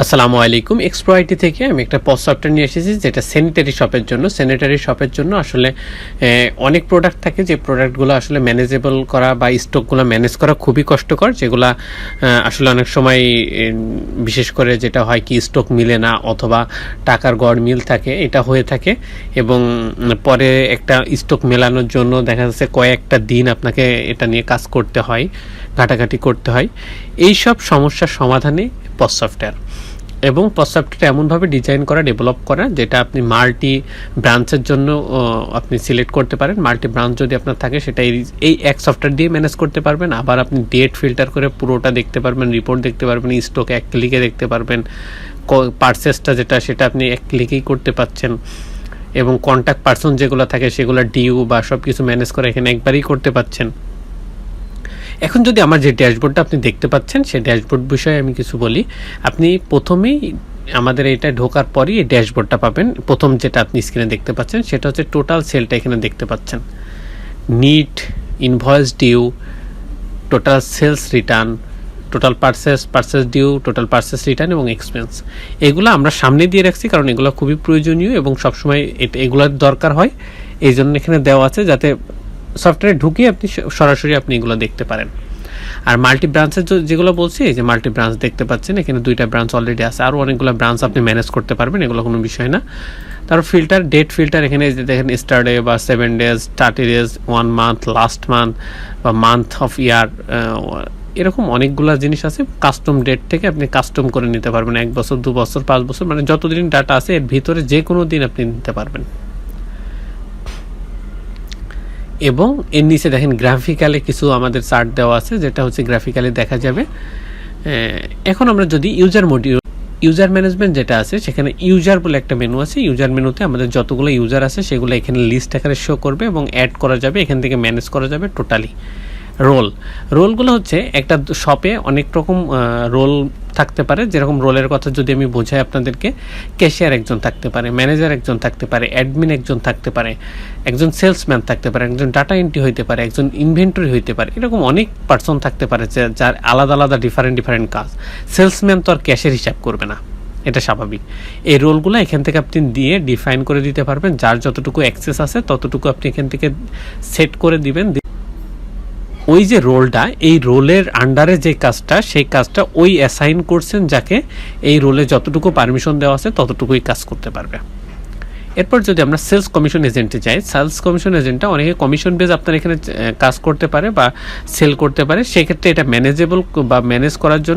আসসালামু আলাইকুম। এক্সপ্রো আইটি থেকে আমি একটা পজ সফটওয়্যার নিয়ে এসেছি যেটা স্যানিটারি শপের জন্য আসলে অনেক প্রোডাক্ট থাকে যে প্রোডাক্টগুলো আসলে ম্যানেজেবল করা বা স্টকগুলো ম্যানেজ করা খুবই কষ্টকর, যেগুলা আসলে অনেক সময় বিশেষ করে যেটা হয় কি স্টক মিলে না অথবা টাকার গড় মিল থাকে, এটা হয়ে থাকে এবং পরে একটা স্টক মেলানোর জন্য দেখা যাচ্ছে কয়েকটা দিন আপনাকে এটা নিয়ে কাজ করতে হয়, ঘাটাঘাটি করতে হয়। এই সব সমস্যার সমাধানে পজ সফটওয়্যার এবং পজ সফটওয়্যারটা এমনভাবে ডিজাইন করা, ডেভেলপ করা যেটা আপনি মাল্টি ব্রাঞ্চের জন্য আপনি সিলেক্ট করতে পারেন। মাল্টি ব্রাঞ্চ যদি আপনার থাকে সেটা এই এক সফটওয়্যার দিয়ে ম্যানেজ করতে পারবেন। আবার আপনি ডেট ফিল্টার করে পুরোটা দেখতে পারবেন, রিপোর্ট দেখতে পারবেন, স্টক এক ক্লিকে দেখতে পারবেন, পারচেসটা যেটা সেটা আপনি এক ক্লিকেই করতে পারছেন এবং কন্ট্যাক্ট পারসন যেগুলো থাকে সেগুলো ডিউ বা সব কিছু ম্যানেজ করে এখানে একবারই করতে পারছেন। এখন যদি আমার যে ড্যাশবোর্ডটা আপনি দেখতে পাচ্ছেন সেই ড্যাশবোর্ড বিষয়ে আমি কিছু বলি। আপনি প্রথমেই আমাদের এটা ঢোকার পরই এই ড্যাশবোর্ডটা পাবেন। প্রথম যেটা আপনি স্ক্রিনে দেখতে পাচ্ছেন সেটা হচ্ছে টোটাল সেলটা এখানে দেখতে পাচ্ছেন, net, invoice due, total sales return, total purchase due, total purchase return এবং এক্সপেন্স। এগুলো আমরা সামনে দিয়ে রাখছি কারণ এগুলো খুবই প্রয়োজনীয় এবং সবসময় এগুলোর দরকার হয়, এই জন্য এখানে দেওয়া আছে যাতে সফটওয়্যারে ঢুকিয়ে আপনি সরাসরি আপনি এগুলো দেখতে পারেন। আর মাল্টি ব্রাঞ্চের যেগুলো বলছি, এই যে মাল্টি ব্রাঞ্চ দেখতে পাচ্ছেন, এখানে 2টা ব্রাঞ্চ অলরেডি আছে, আরও অনেকগুলো ব্রাঞ্চ আপনি ম্যানেজ করতে পারবেন, এগুলো কোনো বিষয় না। তারপর ফিল্টার, ডেট ফিল্টার, এখানে দেখেন স্টারডে বা 7 days, 30 days, 1 month, last month বা মান্থ অফ ইয়ার, এরকম অনেকগুলো জিনিস আছে। কাস্টম ডেট থেকে আপনি কাস্টম করে নিতে পারবেন, 1 বছর, 2 বছর, 5 বছর, মানে যতদিন ডাটা আছে এর ভিতরে যে কোনো দিন আপনি নিতে পারবেন। এবং এর নিচে দেখেন গ্রাফিক্যালি কিছু আমাদের চার্ট দেওয়া আছে, যেটা হচ্ছে গ্রাফিক্যালি দেখা যাবে। এখন আমরা যদি ইউজার ম্যানেজমেন্ট যেটা আছে সেখানে ইউজার বলে একটা মেনু আছে। ইউজার মেনুতে আমাদের যতগুলো ইউজার আছে সেগুলো এখানে লিস্ট আকারে শো করবে এবং অ্যাড করা যাবে, এখান থেকে ম্যানেজ করা যাবে টোটালি। রোলগুলো হচ্ছে একটা শপে অনেক রকম রোল থাকতে পারে। যেরকম রোলের কথা যদি আমি বোঝাই আপনাদেরকে, ক্যাশিয়ার একজন থাকতে পারে, ম্যানেজার একজন থাকতে পারে, অ্যাডমিন একজন থাকতে পারে, একজন সেলসম্যান থাকতে পারে, একজন ডাটা এন্ট্রি হইতে পারে, একজন ইনভেন্টরি হইতে পারে, এরকম অনেক পার্সন থাকতে পারে যার আলাদা আলাদা ডিফারেন্ট কাজ। সেলসম্যান তো আর ক্যাশের হিসাব করবে না, এটা স্বাভাবিক। এই রোলগুলো এখান থেকে আপনি দিয়ে ডিফাইন করে দিতে পারবেন, যার যতটুকু অ্যাক্সেস আছে ততটুকু আপনি এখান থেকে সেট করে দিবেন। ওই যে রোলটা, এই রোলের আন্ডারে যে কাজটা, সেই কাজটা ওই অ্যাসাইন করছেন যাকে এই রোলে যতটুকু পারমিশন দেওয়া আছে ততটুকুই কাজ করতে পারবে। এরপর যদি আমরা সেলস কমিশন এজেন্টে যাই, সেলস কমিশন এজেন্টটা অনেকে কমিশন বেস আপনার এখানে কাজ করতে পারে বা সেল করতে পারে, সেক্ষেত্রে এটা ম্যানেজেবল বা ম্যানেজ করার জন্য